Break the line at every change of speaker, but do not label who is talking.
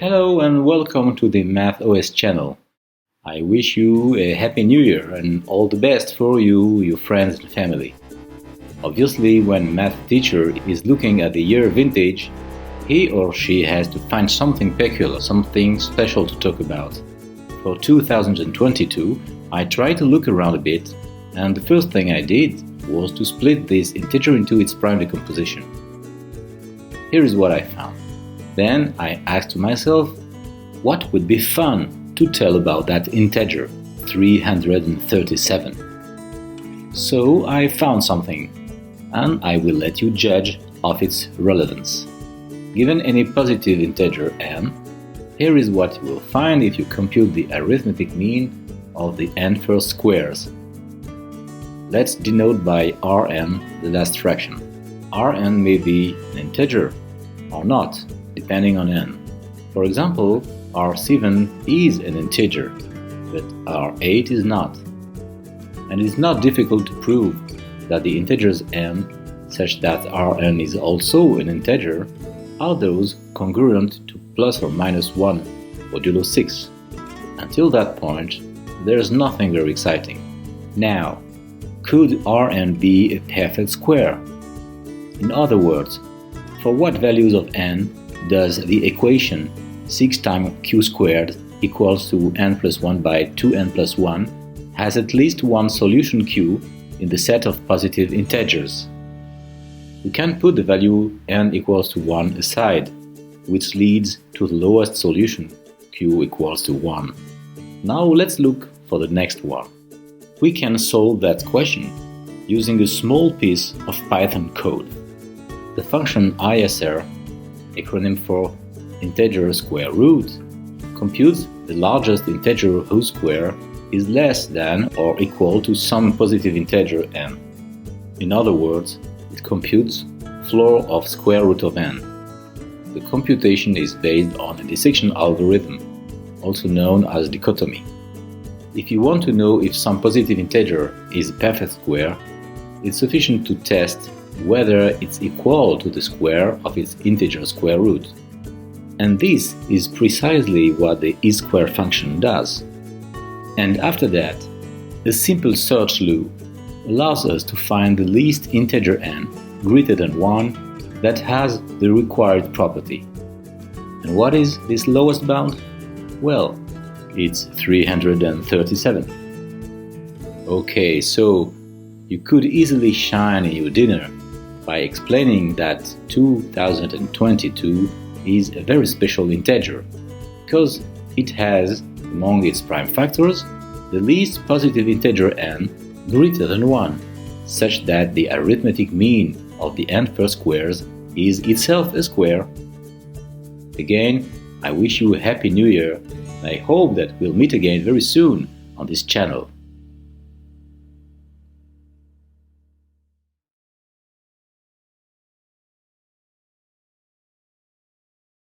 Hello and welcome to the Math OS channel. I wish you a happy new year and all the best for you, your friends and family. Obviously, when math teacher is looking at the year vintage, he or she has to find something peculiar, something special to talk about. For 2022, I tried to look around a bit, and the first thing I did was to split this integer into its prime decomposition. Here is what I found. Then I asked myself, what would be fun to tell about that integer, 337? So I found something, and I will let you judge of its relevance. Given any positive integer n, here is what you will find if you compute the arithmetic mean of the n first squares. Let's denote by Rn the last fraction. Rn may be an integer or not, depending on n. For example, R7 is an integer, but R8 is not. And it is not difficult to prove that the integers n, such that Rn is also an integer, are those congruent to plus or minus 1 modulo 6. Until that point, there is nothing very exciting. Now, could Rn be a perfect square? In other words, for what values of n does the equation 6 times q squared equals to n plus 1 by 2n plus 1 has at least one solution q in the set of positive integers? We can put the value n equals to 1 aside, which leads to the lowest solution, q equals to 1. Now let's look for the next one. We can solve that question using a small piece of Python code. The function ISR, acronym for integer square root, computes the largest integer whose square is less than or equal to some positive integer n. In other words, it computes floor of square root of n. The computation is based on a dissection algorithm, also known as dichotomy. If you want to know if some positive integer is a perfect square, it's sufficient to test whether it's equal to the square of its integer square root. And this is precisely what the is-square function does. And after that, a simple search loop allows us to find the least integer n greater than 1 that has the required property. And what is this lowest bound? Well, it's 337. Okay, so you could easily shine in your dinner by explaining that 2022 is a very special integer, because it has, among its prime factors, the least positive integer n greater than 1, such that the arithmetic mean of the n first squares is itself a square. Again, I wish you a happy new year, and I hope that we'll meet again very soon on this channel.